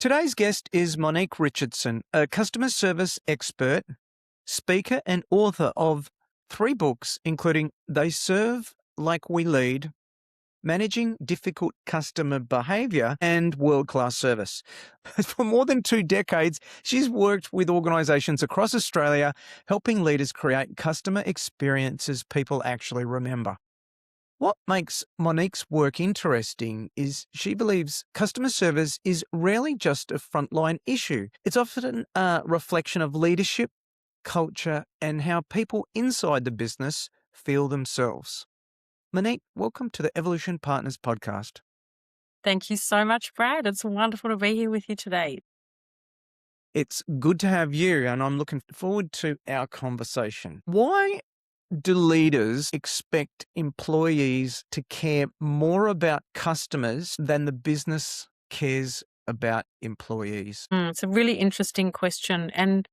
Today's guest is Monique Richardson, a customer service expert, speaker, and author of 3 books, including They Serve Like We Lead, Managing Difficult Customer Behaviour, and World-Class Service. For more than 2 decades, she's worked with organisations across Australia, helping leaders create customer experiences people actually remember. What makes Monique's work interesting is she believes customer service is rarely just a frontline issue. It's often a reflection of leadership, culture, and how people inside the business feel themselves. Monique, welcome to the Evolution Partners podcast. Thank you so much, Brad. It's wonderful to be here with you today. It's good to have you, and I'm looking forward to our conversation. Why do leaders expect employees to care more about customers than the business cares about employees? It's a really interesting question. And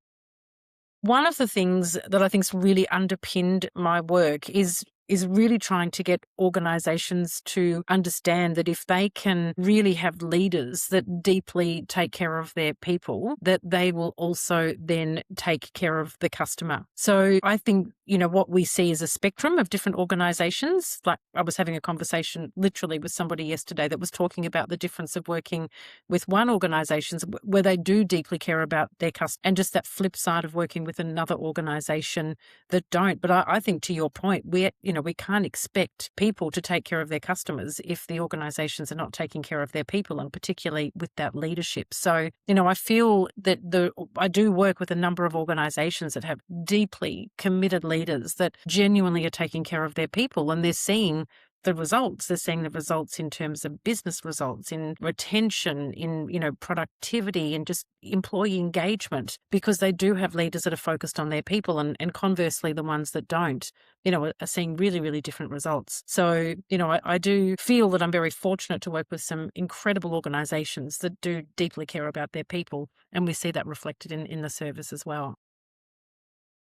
one of the things that I think's really underpinned my work is really trying to get organizations to understand that if they can really have leaders that deeply take care of their people, that they will also then take care of the customer. So I think, what we see is a spectrum of different organizations. Like I was having a conversation literally with somebody yesterday that was talking about the difference of working with one organization where they do deeply care about their customer, and just that flip side of working with another organization that don't. But I think, to your point, we can't expect people to take care of their customers if the organizations are not taking care of their people, and particularly with that leadership. So, I feel that I do work with a number of organizations that have deeply committed leaders that genuinely are taking care of their people, and they're seeing the results. They're seeing the results in terms of business results, in retention, in, productivity, and just employee engagement, because they do have leaders that are focused on their people, and conversely, the ones that don't, are seeing really, really different results. So, I do feel that I'm very fortunate to work with some incredible organizations that do deeply care about their people, and we see that reflected in the service as well.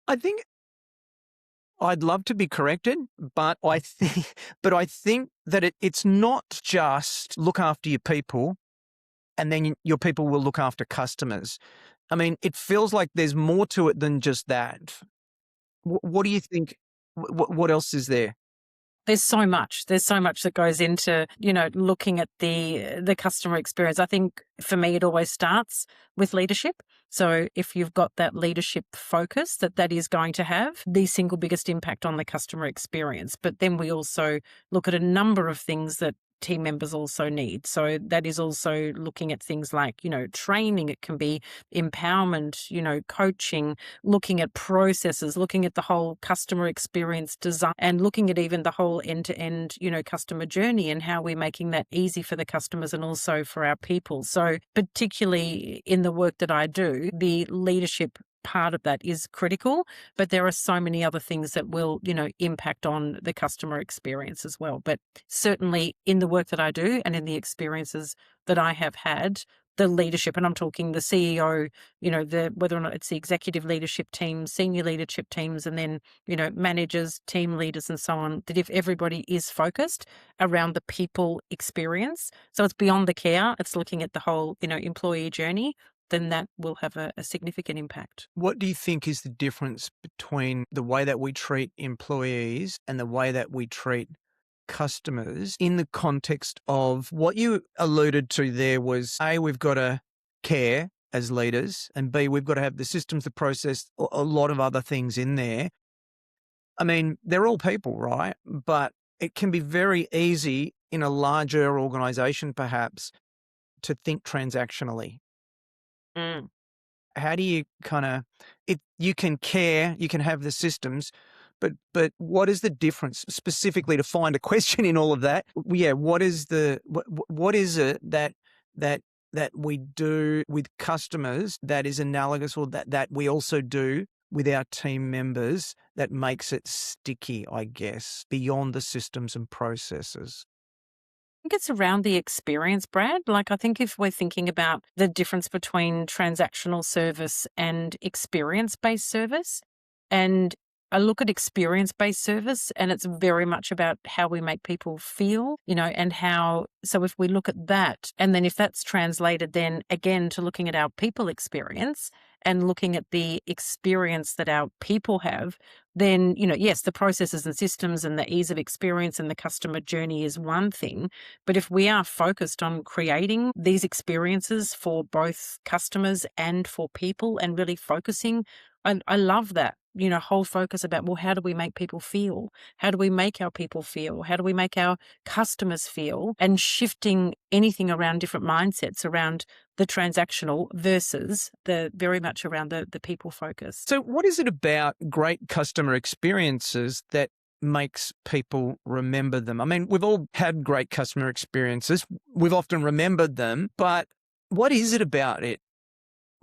I think I'd love to be corrected, but I think that it's not just look after your people and then your people will look after customers. I mean, it feels like there's more to it than just that. What do you think? What else is there? There's so much. There's so much that goes into, looking at the customer experience. I think for me, it always starts with leadership. So if you've got that leadership focus, that is going to have the single biggest impact on the customer experience. But then we also look at a number of things that team members also need. So that is also looking at things like, training. It can be empowerment, coaching, looking at processes, looking at the whole customer experience design, and looking at even the whole end-to-end, customer journey, and how we're making that easy for the customers and also for our people. So particularly in the work that I do, the leadership part of that is critical, but there are so many other things that will, impact on the customer experience as well. But certainly in the work that I do and in the experiences that I have had, the leadership, and I'm talking the CEO, whether or not it's the executive leadership team, senior leadership teams, and then, managers, team leaders, and so on, that if everybody is focused around the people experience, so it's beyond the care, it's looking at the whole, employee journey, then that will have a significant impact. What do you think is the difference between the way that we treat employees and the way that we treat customers in the context of what you alluded to there was, A, we've got to care as leaders, and B, we've got to have the systems, the process, a lot of other things in there. I mean, they're all people, right? But it can be very easy in a larger organization, perhaps, to think transactionally. Mm. How do you you can care, you can have the systems, but what is the difference specifically, to find a question in all of that? Yeah, what is it that we do with customers that is analogous, or that we also do with our team members, that makes it sticky, I guess, beyond the systems and processes? Think it's around the experience, Brad. Like, I think if we're thinking about the difference between transactional service and experience-based service, and I look at experience-based service, and it's very much about how we make people feel, and how. So if we look at that, and then if that's translated then again to looking at our people experience and looking at the experience that our people have, then, yes, the processes and systems and the ease of experience and the customer journey is one thing. But if we are focused on creating these experiences for both customers and for people and really focusing, I love that, whole focus about, well, how do we make people feel? How do we make our people feel? How do we make our customers feel? And shifting anything around different mindsets around the transactional versus the very much around the people focus. So what is it about great customer experiences that makes people remember them? I mean, we've all had great customer experiences. We've often remembered them, but what is it about it?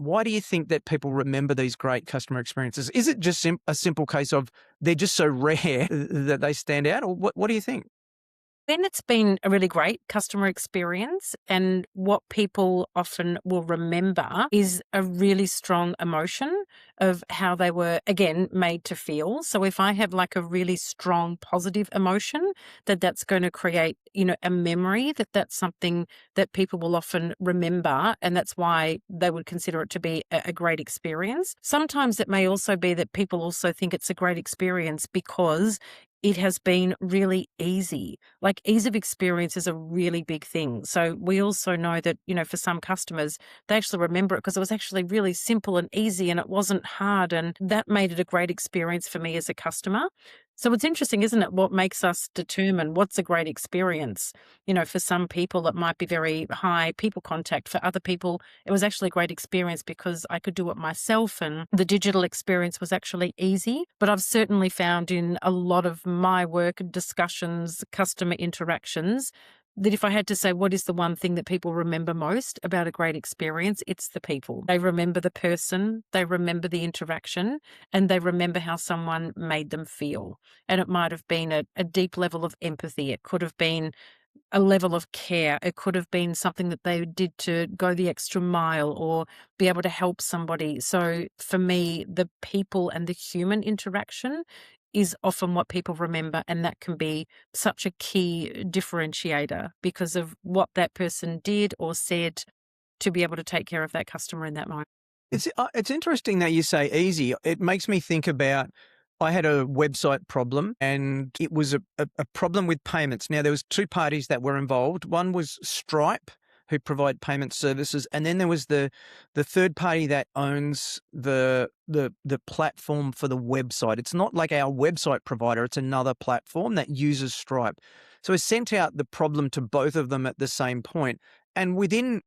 Why do you think that people remember these great customer experiences? Is it just a simple case of they're just so rare that they stand out? Or what do you think? Then it's been a really great customer experience. And what people often will remember is a really strong emotion of how they were, again, made to feel. So if I have like a really strong positive emotion, that's going to create, a memory that's something that people will often remember. And that's why they would consider it to be a great experience. Sometimes it may also be that people also think it's a great experience because it has been really easy. Like ease of experience is a really big thing. So we also know that, for some customers, they actually remember it because it was actually really simple and easy and it wasn't hard. And that made it a great experience for me as a customer. So it's interesting, isn't it? What makes us determine what's a great experience? For some people, it might be very high people contact. For other people, it was actually a great experience because I could do it myself and the digital experience was actually easy. But I've certainly found in a lot of my work, discussions, customer interactions, that if I had to say what is the one thing that people remember most about a great experience, it's the people. They remember the person, they remember the interaction, and they remember how someone made them feel. And it might have been a deep level of empathy. It could have been a level of care. It could have been something that they did to go the extra mile or be able to help somebody. So for me, the people and the human interaction is often what people remember, and that can be such a key differentiator because of what that person did or said to be able to take care of that customer in that moment. It's interesting that you say easy. It makes me think about, I had a website problem and it was a problem with payments. Now, there was two parties that were involved. One was Stripe, who provide payment services, and then there was the third party that owns the platform for the website. It's not like our website provider, it's another platform that uses Stripe. So I sent out the problem to both of them at the same point, and within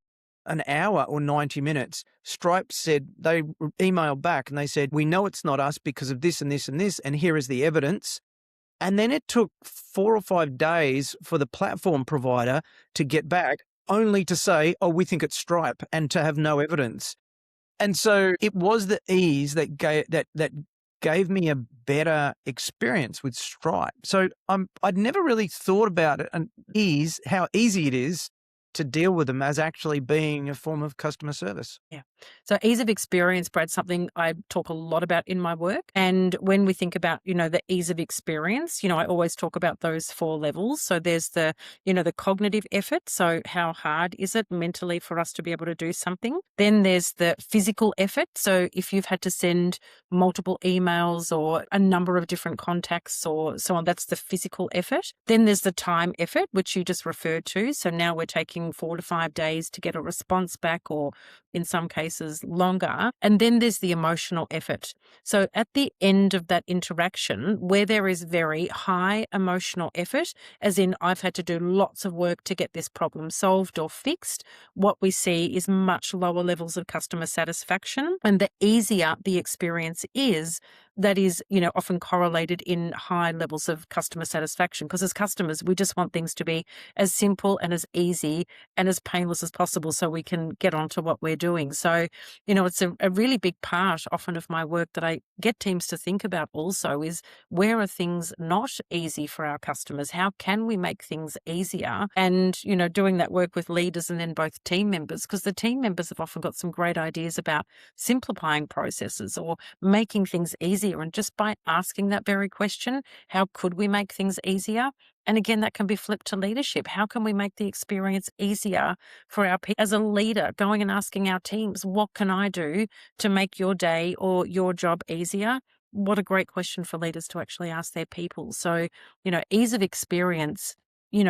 an hour or 90 minutes, Stripe said, they emailed back and they said, we know it's not us because of this and this and this, and here is the evidence. And then it took 4 or 5 days for the platform provider to get back, only to say, oh, we think it's Stripe, and to have no evidence. And so it was the ease that gave me a better experience with Stripe. So I'd never really thought about it and how easy it is to deal with them as actually being a form of customer service. Yeah. So ease of experience, Brad, something I talk a lot about in my work. And when we think about, the ease of experience, I always talk about those 4 levels. So there's the, the cognitive effort. So how hard is it mentally for us to be able to do something? Then there's the physical effort. So if you've had to send multiple emails or a number of different contacts or so on, that's the physical effort. Then there's the time effort, which you just referred to. So now we're taking 4 to 5 days to get a response back, or in some cases longer. And then there's the emotional effort. So at the end of that interaction, where there is very high emotional effort, as in I've had to do lots of work to get this problem solved or fixed, what we see is much lower levels of customer satisfaction. And the easier the experience is, that is, often correlated in high levels of customer satisfaction. Because as customers, we just want things to be as simple and as easy and as painless as possible so we can get on to what we're doing. So, it's a really big part often of my work that I get teams to think about also is, where are things not easy for our customers? How can we make things easier? And, doing that work with leaders and then both team members, because the team members have often got some great ideas about simplifying processes or making things easier easier. And just by asking that very question, how could we make things easier? And again, that can be flipped to leadership. How can we make the experience easier for our people? As a leader, going and asking our teams, what can I do to make your day or your job easier? What a great question for leaders to actually ask their people. So, ease of experience,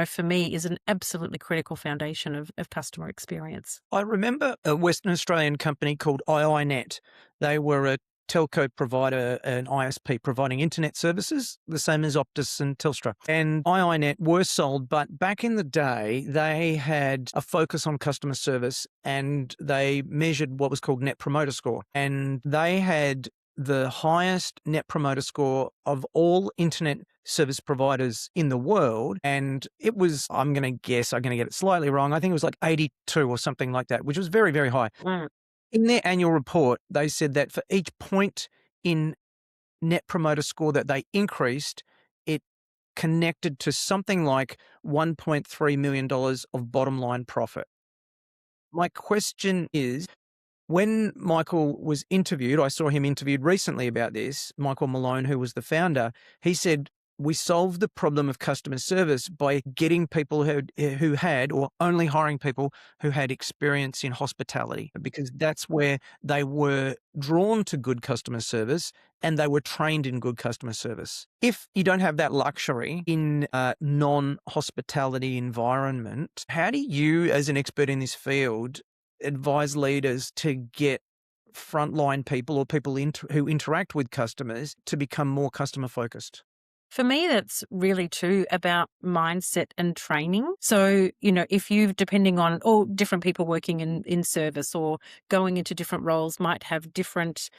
for me is an absolutely critical foundation of customer experience. I remember a Western Australian company called iiNet. They were a telco provider, an ISP providing internet services, the same as Optus and Telstra. And iiNet were sold, but back in the day, they had a focus on customer service and they measured what was called Net Promoter Score. And they had the highest Net Promoter Score of all internet service providers in the world. And it was, I'm going to guess, I'm going to get it slightly wrong. I think it was like 82 or something like that, which was very, very high. Mm. In their annual report, they said that for each point in Net Promoter Score that they increased, it connected to something like $1.3 million of bottom line profit. My question is, when Michael was interviewed, I saw him interviewed recently about this, Michael Malone, who was the founder, he said, we solved the problem of customer service by getting people who had, or only hiring people who had experience in hospitality, because that's where they were drawn to good customer service and they were trained in good customer service. If you don't have that luxury in a non-hospitality environment, how do you, as an expert in this field, advise leaders to get frontline people or people who interact with customers to become more customer focused? For me, that's really too about mindset and training. So, if you, depending on, or different people working in service or going into different roles might have different,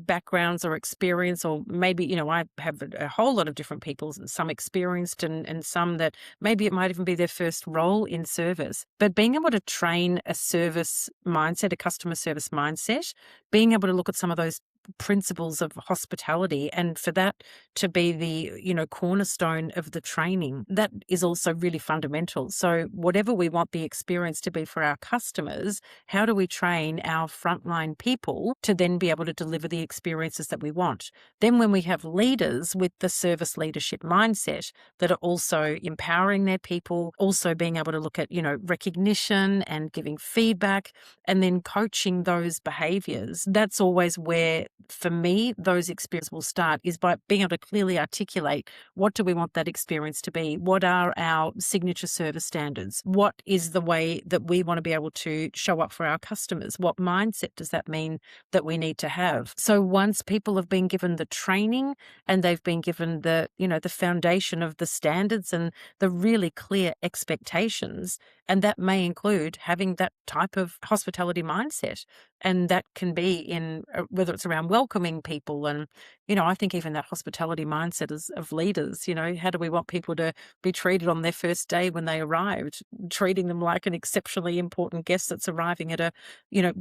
backgrounds or experience, or maybe, I have a whole lot of different people, some experienced and some that maybe it might even be their first role in service. But being able to train a service mindset, a customer service mindset, being able to look at some of those principles of hospitality, and for that to be the cornerstone of the training, that is also really fundamental. So whatever we want the experience to be for our customers, how do we train our frontline people to then be able to deliver the experiences that we want? Then when we have leaders with the service leadership mindset that are also empowering their people, also being able to look at recognition and giving feedback and then coaching those behaviors, that's always where, for me, those experiences will start, is by being able to clearly articulate, what do we want that experience to be? What are our signature service standards? What is the way that we want to be able to show up for our customers? What mindset does that mean that we need to have? So once people have been given the training and they've been given the foundation of the standards and the really clear expectations, and that may include having that type of hospitality mindset. And that can be in whether it's around welcoming people. And, I think even that hospitality mindset of leaders, how do we want people to be treated on their first day when they arrived, treating them like an exceptionally important guest that's arriving at a,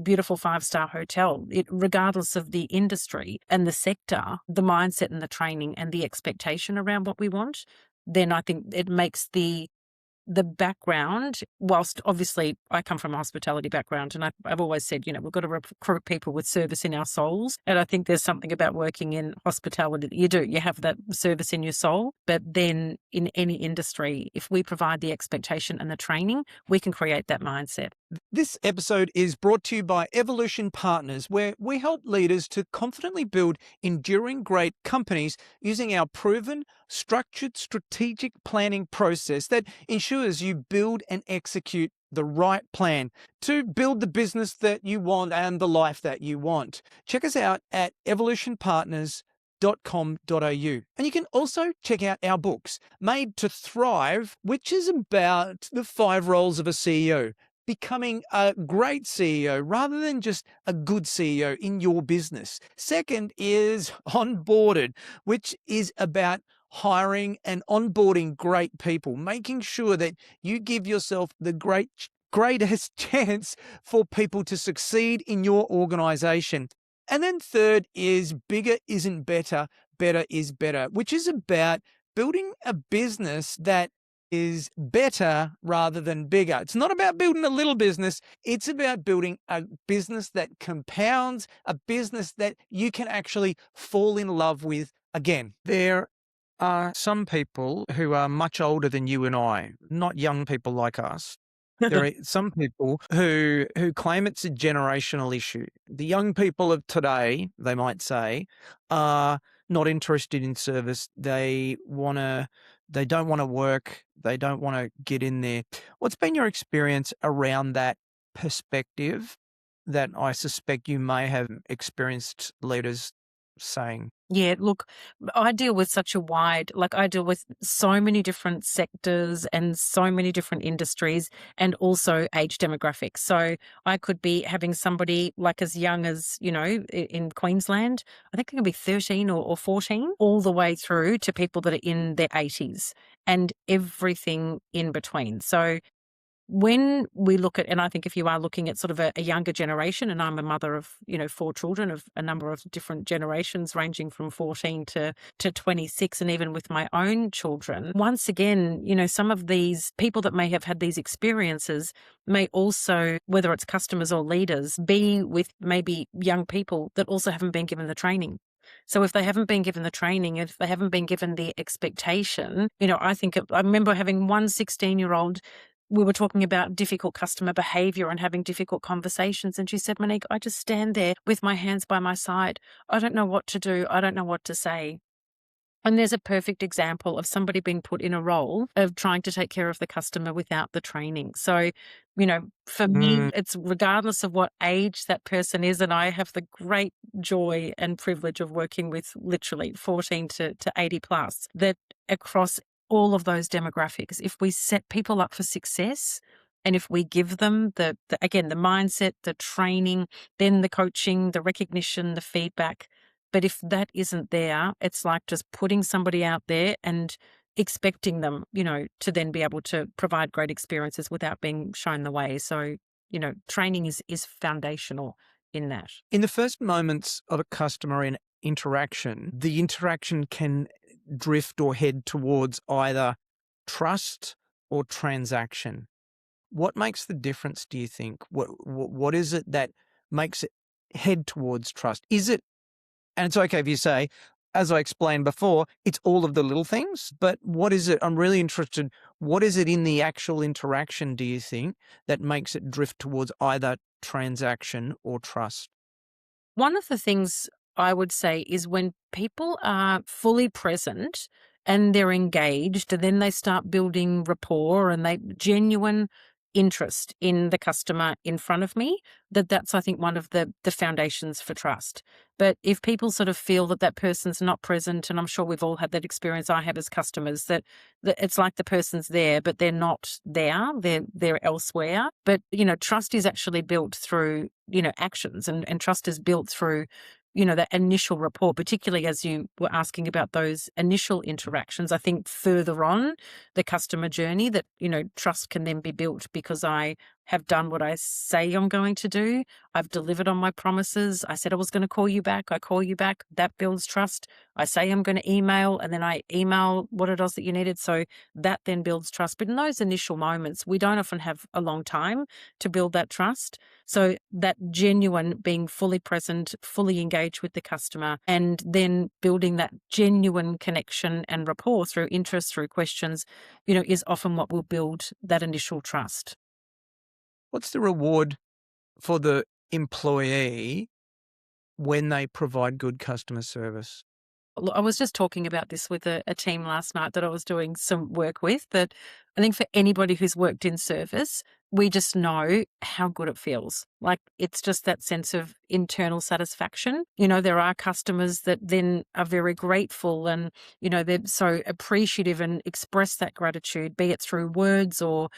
beautiful 5-star hotel, regardless of the industry and the sector, the mindset and the training and the expectation around what we want, then I think it makes the background, whilst obviously I come from a hospitality background, and I've always said, we've got to recruit people with service in our souls. And I think there's something about working in hospitality that you have that service in your soul. But then in any industry, if we provide the expectation and the training, we can create that mindset. This episode is brought to you by Evolution Partners, where we help leaders to confidently build enduring great companies using our proven, structured, strategic planning process that ensures you build and execute the right plan to build the business that you want and the life that you want. Check us out at evolutionpartners.com.au. And you can also check out our books, Made to Thrive, which is about the 5 roles of a CEO. Becoming a great CEO rather than just a good CEO in your business. Second is Onboarded, which is about hiring and onboarding great people, making sure that you give yourself the greatest chance for people to succeed in your organization. And then third is Bigger Isn't Better, Better is Better, which is about building a business that is better rather than bigger. It's not about building a little business. It's about building a business that compounds, a business that you can actually fall in love with again. There are some people who are much older than you and I, not young people like us. There are some people who claim it's a generational issue. The young people of today, they might say, are not interested in service. They don't want to work. They don't want to get in there. What's been your experience around that perspective that I suspect you may have experienced leaders saying? Yeah, look, I deal with I deal with so many different sectors and so many different industries and also age demographics. So I could be having somebody like as young as, in Queensland, I think it could be 13 or 14, all the way through to people that are in their 80s and everything in between. So when we look at, and I think if you are looking at sort of a younger generation, and I'm a mother of, 4 children of a number of different generations ranging from 14 to 26, and even with my own children, once again, some of these people that may have had these experiences may also, whether it's customers or leaders, be with maybe young people that also haven't been given the training. So if they haven't been given the training, if they haven't been given the expectation, I remember having one 16-year-old, we were talking about difficult customer behaviour and having difficult conversations. And she said, Monique, I just stand there with my hands by my side. I don't know what to do. I don't know what to say. And there's a perfect example of somebody being put in a role of trying to take care of the customer without the training. So, for me, it's regardless of what age that person is, and I have the great joy and privilege of working with literally 14 to 80 plus, that across all of those demographics, if we set people up for success and if we give them again, the mindset, the training, then the coaching, the recognition, the feedback, but if that isn't there, it's like just putting somebody out there and expecting them, to then be able to provide great experiences without being shown the way. So, training is foundational in that. In the first moments of a customer interaction, the interaction can drift or head towards either trust or transaction. What makes the difference, do you think? What is it that makes it head towards trust? Is it, and it's okay if you say, as I explained before, it's all of the little things, but what is it? I'm really interested. What is it in the actual interaction, do you think, that makes it drift towards either transaction or trust? One of the things I would say is when people are fully present and they're engaged, and then they start building rapport and they genuine interest in the customer in front of me, that's I think one of the foundations for trust. But if people sort of feel that person's not present, and I'm sure we've all had that experience, I have as customers, that it's like the person's there but they're not there, they're elsewhere. But trust is actually built through actions, and trust is built through that initial rapport, particularly as you were asking about those initial interactions. I think further on the customer journey that, trust can then be built because I have done what I say I'm going to do. I've delivered on my promises. I said I was going to call you back. I call you back. That builds trust. I say I'm going to email, and then I email what it is that you needed. So that then builds trust. But in those initial moments, we don't often have a long time to build that trust. So that genuine being fully present, fully engaged with the customer, and then building that genuine connection and rapport through interest, through questions, is often what will build that initial trust. What's the reward for the employee when they provide good customer service? I was just talking about this with a team last night that I was doing some work with, that I think for anybody who's worked in service, we just know how good it feels. Like it's just that sense of internal satisfaction. There are customers that then are very grateful and, they're so appreciative and express that gratitude, be it through words or,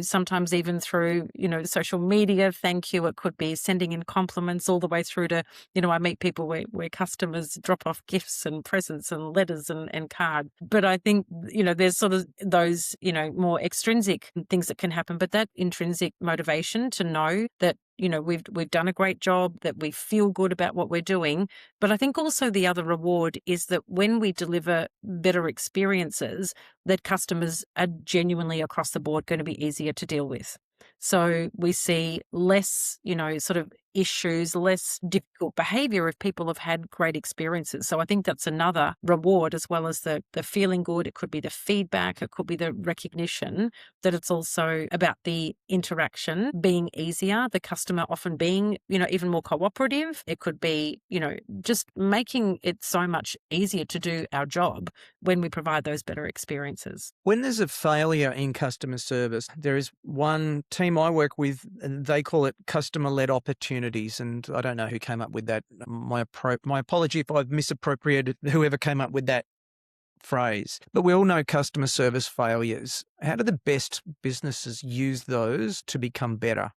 sometimes even through, social media. Thank you. It could be sending in compliments all the way through to, I meet people where customers drop off gifts and presents and letters and cards. But I think, there's sort of those, more extrinsic things that can happen, but that intrinsic motivation to know that we've done a great job, that we feel good about what we're doing. But I think also the other reward is that when we deliver better experiences, that customers are genuinely across the board going to be easier to deal with. So we see less, sort of issues, less difficult behavior if people have had great experiences. So I think that's another reward, as well as the feeling good. It could be the feedback, it could be the recognition, that it's also about the interaction being easier, the customer often being, even more cooperative. It could be, just making it so much easier to do our job when we provide those better experiences. When there's a failure in customer service, there is one team I work with, and they call it customer-led opportunities. And I don't know who came up with that. My apology if I've misappropriated whoever came up with that phrase. But we all know customer service failures. How do the best businesses use those to become better?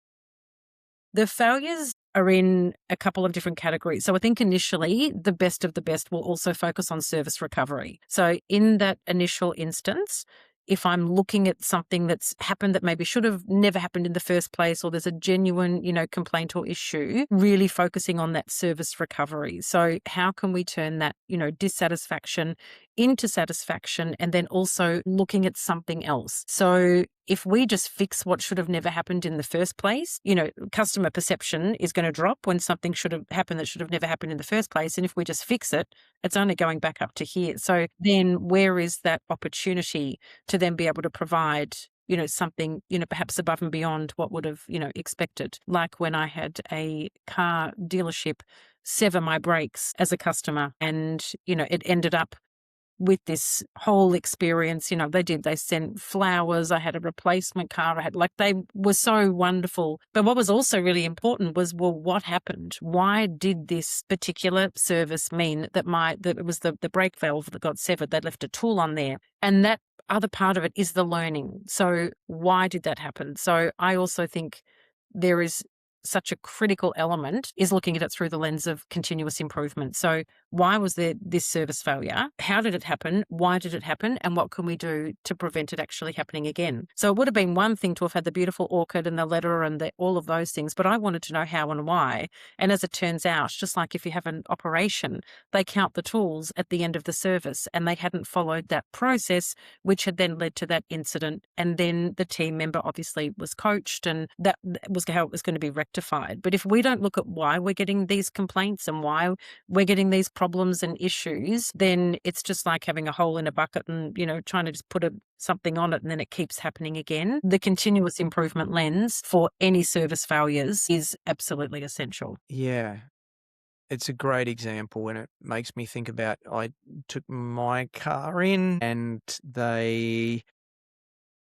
The failures are in a couple of different categories. So I think initially the best of the best will also focus on service recovery. So in that initial instance, if I'm looking at something that's happened that maybe should have never happened in the first place, or there's a genuine, complaint or issue, really focusing on that service recovery. So how can we turn that, dissatisfaction into satisfaction, and then also looking at something else? So if we just fix what should have never happened in the first place, customer perception is going to drop when something should have happened that should have never happened in the first place. And if we just fix it, it's only going back up to here. So then where is that opportunity to then be able to provide, something, perhaps above and beyond what would have, expected? Like when I had a car dealership sever my brakes as a customer, and, it ended up with this whole experience. They sent flowers. I had a replacement car. They were so wonderful. But what was also really important was, well, what happened? Why did this particular service mean that it was the brake valve that got severed? They left a tool on there. And that other part of it is the learning. So why did that happen? So I also think there is such a critical element is looking at it through the lens of continuous improvement. So why was there this service failure? How did it happen? Why did it happen? And what can we do to prevent it actually happening again? So it would have been one thing to have had the beautiful orchid and the letter and all of those things, but I wanted to know how and why. And as it turns out, just like if you have an operation, they count the tools at the end of the service, and they hadn't followed that process, which had then led to that incident. And then the team member obviously was coached, and that was how it was going to be rectified. But if we don't look at why we're getting these complaints and why we're getting these problems and issues, then it's just like having a hole in a bucket and, trying to just put something on it, and then it keeps happening again. The continuous improvement lens for any service failures is absolutely essential. Yeah. It's a great example, and it makes me think about, I took my car in and they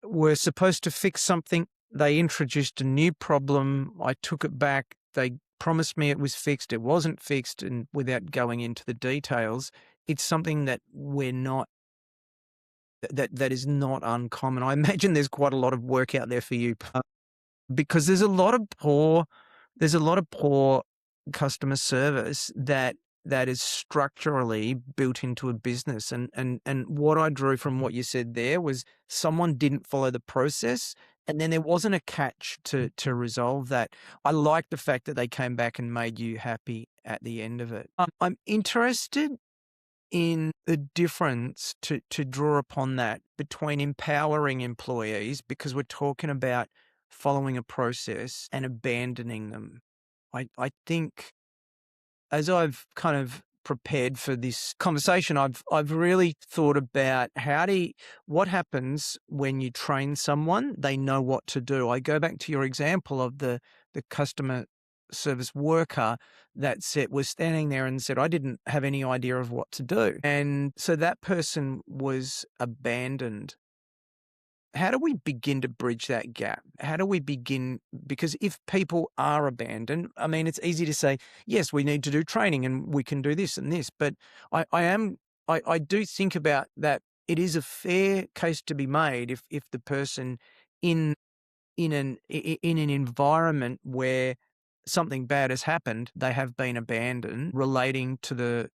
were supposed to fix something. They introduced a new problem. I took it back. They promised me it was fixed. It wasn't fixed. And without going into the details, it's something that that is not uncommon. I imagine there's quite a lot of work out there for you, because there's a lot of poor customer service that is structurally built into a business. And what I drew from what you said there was someone didn't follow the process, and then there wasn't a catch to resolve that. I like the fact that they came back and made you happy at the end of it. I'm interested in the difference, to draw upon that, between empowering employees, because we're talking about following a process, and abandoning them. I think, as I've kind of prepared for this conversation, I've really thought about what happens when you train someone, they know what to do. I go back to your example of the customer service worker that was standing there and said, I didn't have any idea of what to do. And so that person was abandoned. How do we begin to bridge that gap? How do we begin? Because if people are abandoned, I mean, it's easy to say, yes, we need to do training and we can do this and this. But I do think about that. It is a fair case to be made if the person in an environment where something bad has happened, they have been abandoned relating to the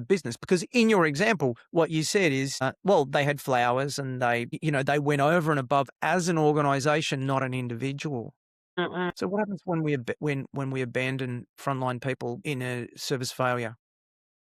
business. Because in your example, what you said is, they had flowers and they went over and above as an organization, not an individual. Mm-mm. So what happens when when we abandon frontline people in a service failure?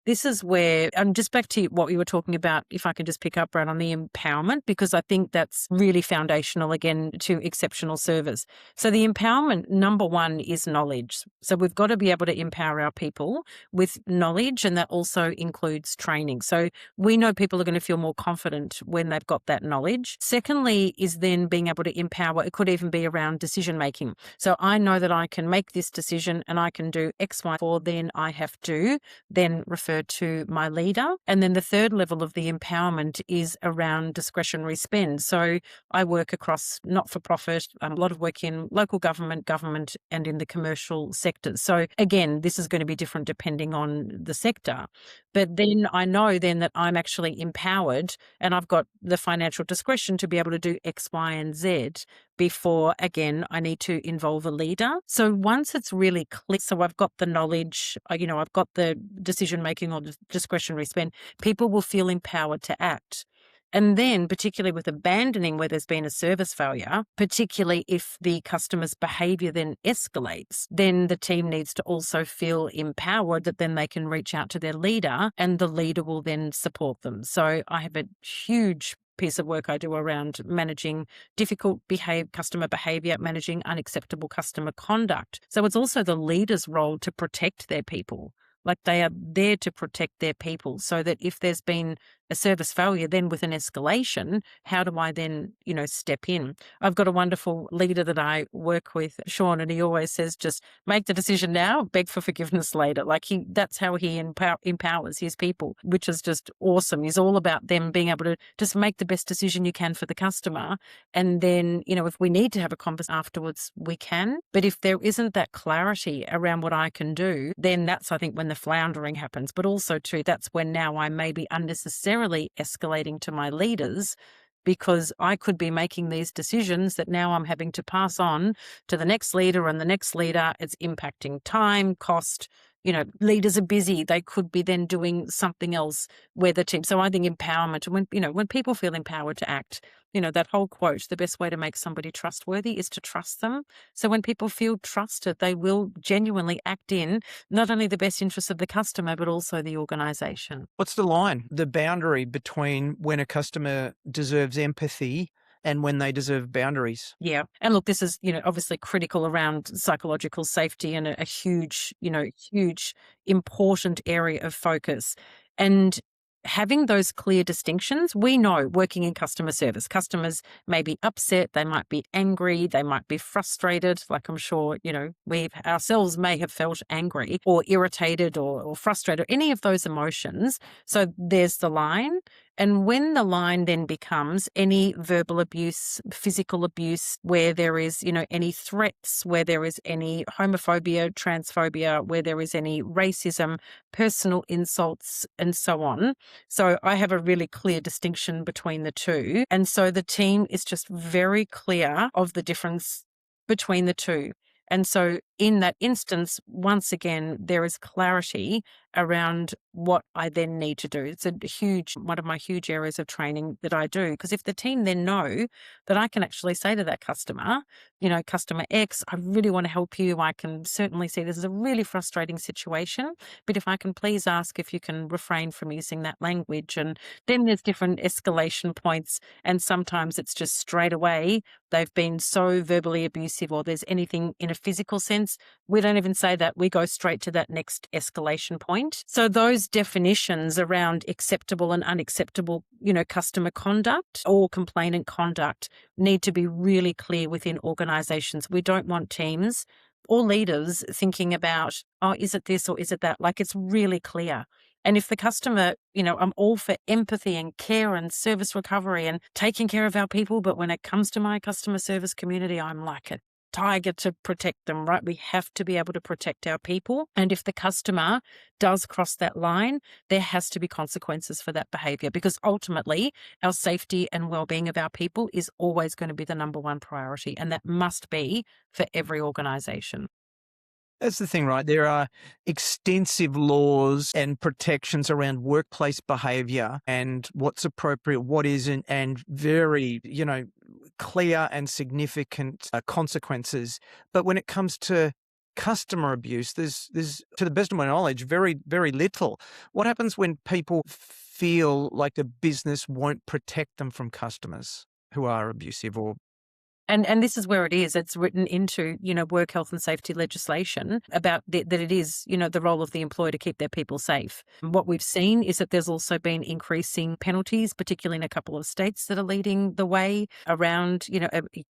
This is where I'm just back to what we were talking about, if I can just pick up right on the empowerment, because I think that's really foundational again to exceptional service. So the empowerment, number one, is knowledge. So we've got to be able to empower our people with knowledge, and that also includes training. So we know people are going to feel more confident when they've got that knowledge. Secondly, is then being able to empower. It could even be around decision making. So I know that I can make this decision and I can do X, Y, or then I have to then refer to my leader. And then the third level of the empowerment is around discretionary spend. So I work across not-for-profit, a lot of work in local government, and in the commercial sectors. So again, this is going to be different depending on the sector. But then I know then that I'm actually empowered and I've got the financial discretion to be able to do X, Y, and Z before, again, I need to involve a leader. So once it's really clear, so I've got the knowledge, I've got the decision making or discretionary spend, people will feel empowered to act. And then, particularly with abandoning where there's been a service failure, particularly if the customer's behaviour then escalates, then the team needs to also feel empowered that then they can reach out to their leader and the leader will then support them. So I have a huge piece of work I do around managing difficult customer behaviour, managing unacceptable customer conduct. So it's also the leader's role to protect their people. Like they are there to protect their people so that if there's been a service failure, then with an escalation, how do I then, step in? I've got a wonderful leader that I work with, Sean, and he always says, just make the decision now, beg for forgiveness later. That's how he empowers his people, which is just awesome. He's all about them being able to just make the best decision you can for the customer. And then, if we need to have a conversation afterwards, we can. But if there isn't that clarity around what I can do, then that's, I think, when the floundering happens. But also, too, that's when now I may be unnecessarily escalating to my leaders because I could be making these decisions that now I'm having to pass on to the next leader and the next leader. It's impacting time, cost. Leaders are busy. They could be then doing something else where the team. So I think empowerment, when people feel empowered to act, that whole quote, the best way to make somebody trustworthy is to trust them. So when people feel trusted, they will genuinely act in not only the best interests of the customer, but also the organization. What's the line, the boundary between when a customer deserves empathy and when they deserve boundaries? Yeah. And look, this is, obviously critical around psychological safety and a huge, huge important area of focus. And having those clear distinctions, we know working in customer service, customers may be upset, they might be angry, they might be frustrated. Like I'm sure, we ourselves may have felt angry or irritated or frustrated, any of those emotions. So there's the line. And when the line then becomes any verbal abuse, physical abuse, where there is, any threats, where there is any homophobia, transphobia, where there is any racism, personal insults, and so on. So I have a really clear distinction between the two. And so the team is just very clear of the difference between the two. And so in that instance, once again, there is clarity around what I then need to do. It's one of my huge areas of training that I do. Because if the team then know that I can actually say to that customer, customer X, I really want to help you. I can certainly see this is a really frustrating situation, but if I can please ask if you can refrain from using that language. And then there's different escalation points. And sometimes it's just straight away, they've been so verbally abusive or there's anything in a physical sense. We don't even say that. We go straight to that next escalation point. So those definitions around acceptable and unacceptable, customer conduct or complainant conduct need to be really clear within organizations. We don't want teams or leaders thinking about, oh, is it this or is it that? Like it's really clear. And if the customer, I'm all for empathy and care and service recovery and taking care of our people. But when it comes to my customer service community, I'm like a tiger to protect them, right? We have to be able to protect our people. And if the customer does cross that line, there has to be consequences for that behavior because ultimately our safety and well-being of our people is always going to be the number one priority. And that must be for every organization. That's the thing, right? There are extensive laws and protections around workplace behavior and what's appropriate, what isn't, and very, clear and significant consequences. But when it comes to customer abuse, there's, to the best of my knowledge, very, very little. What happens when people feel like the business won't protect them from customers who are abusive or And this is where it is. It's written into, work health and safety legislation about that it is, the role of the employer to keep their people safe. What we've seen is that there's also been increasing penalties, particularly in a couple of states that are leading the way around,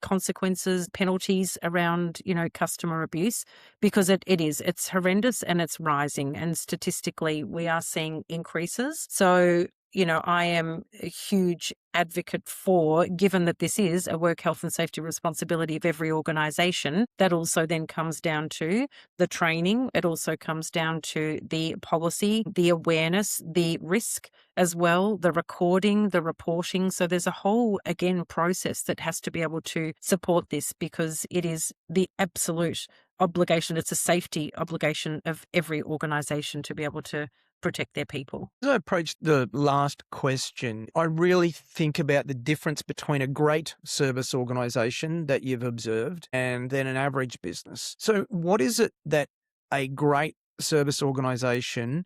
consequences, penalties around, customer abuse, because it's horrendous and it's rising. And statistically, we are seeing increases. So I am a huge advocate for, given that this is a work health and safety responsibility of every organisation, that also then comes down to the training. It also comes down to the policy, the awareness, the risk as well, the recording, the reporting. So there's a whole, again, process that has to be able to support this, because it is the absolute obligation. It's a safety obligation of every organisation to be able to protect their people. As I approach the last question, I really think about the difference between a great service organisation that you've observed and then an average business. So what is it that a great service organisation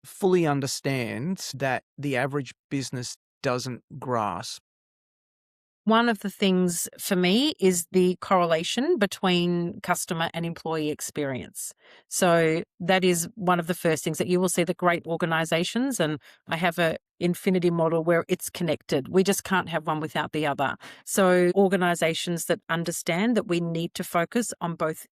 fully understands that the average business doesn't grasp? One of the things for me is the correlation between customer and employee experience. So that is one of the first things that you will see that great organizations, and I have a infinity model where it's connected. We just can't have one without the other. So organizations that understand that we need to focus on both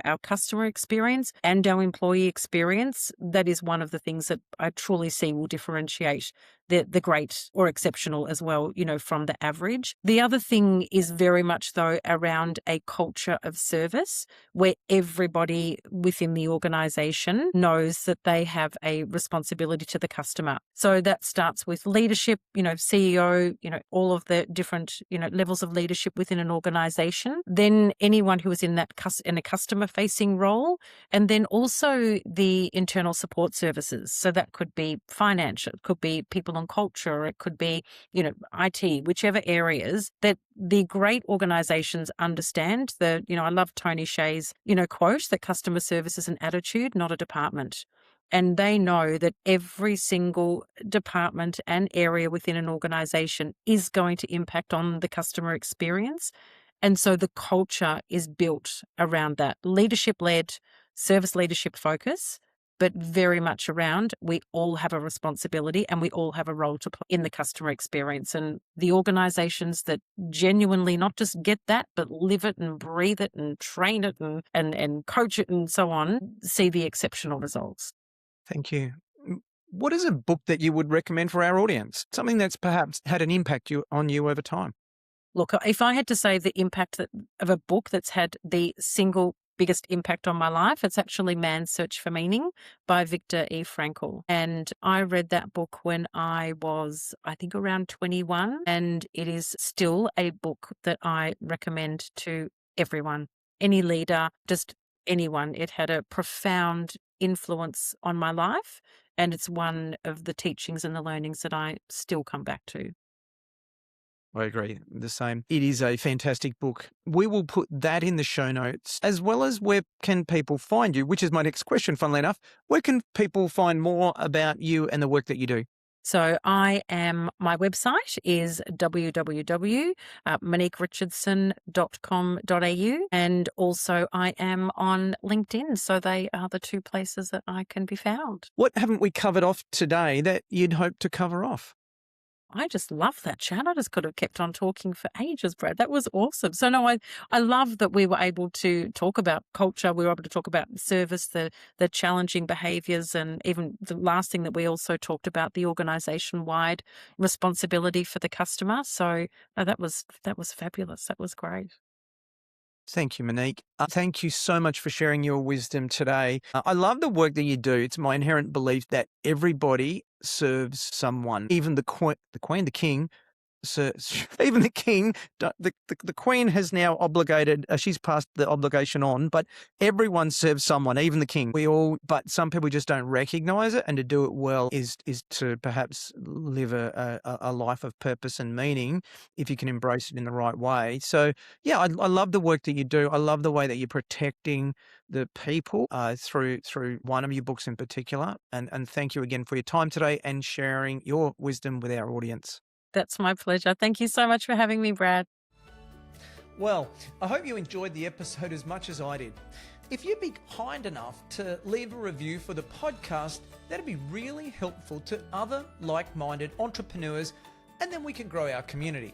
our customer experience and our employee experience, that is one of the things that I truly see will differentiate the great or exceptional as well, from the average. The other thing is very much, though, around a culture of service where everybody within the organization knows that they have a responsibility to the customer. So that starts with leadership, CEO, all of the different, levels of leadership within an organization. Then anyone who is in a customer facing role, and then also the internal support services. So that could be financial, it could be people on culture, it could be, IT, whichever areas that the great organizations understand that, I love Tony Hsieh's, quote that customer service is an attitude, not a department. And they know that every single department and area within an organization is going to impact on the customer experience. And so the culture is built around that leadership-led, service leadership focus, but very much around we all have a responsibility and we all have a role to play in the customer experience. And the organizations that genuinely not just get that, but live it and breathe it and train it and coach it and so on, see the exceptional results. Thank you. What is a book that you would recommend for our audience? Something that's perhaps had an impact on you over time? Look, if I had to say the impact of a book that's had the single biggest impact on my life, it's actually Man's Search for Meaning by Viktor E. Frankl. And I read that book when I was, I think, around 21. And it is still a book that I recommend to everyone, any leader, just anyone. It had a profound influence on my life. And it's one of the teachings and the learnings that I still come back to. I agree. The same. It is a fantastic book. We will put that in the show notes, as well as where can people find you, which is my next question, funnily enough. Where can people find more about you and the work that you do? So my website is www.moniquerichardson.com.au, and also I am on LinkedIn. So they are the two places that I can be found. What haven't we covered off today that you'd hope to cover off? I just love that chat. I just could have kept on talking for ages, Brad. That was awesome. So no, I love that we were able to talk about culture. We were able to talk about service, the challenging behaviours, and even the last thing that we also talked about, the organisation-wide responsibility for the customer. So no, that was fabulous. That was great. Thank you, Monique. Thank you so much for sharing your wisdom today. I love the work that you do. It's my inherent belief that everybody serves someone, even the queen, the king, even the king, the queen has now obligated, she's passed the obligation on, but everyone serves someone, even the king. But some people just don't recognize it, and to do it well is to perhaps live a life of purpose and meaning if you can embrace it in the right way. So yeah, I love the work that you do. I love the way that you're protecting the people through one of your books in particular. And thank you again for your time today and sharing your wisdom with our audience. That's my pleasure. Thank you so much for having me, Brad. Well, I hope you enjoyed the episode as much as I did. If you'd be kind enough to leave a review for the podcast, that'd be really helpful to other like-minded entrepreneurs, and then we can grow our community.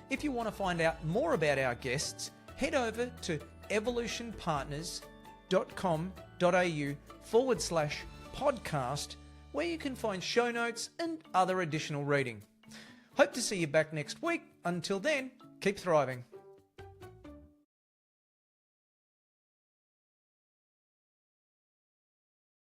If you want to find out more about our guests, head over to evolutionpartners.com.au/podcast, where you can find show notes and other additional reading. Hope to see you back next week. Until then, keep thriving.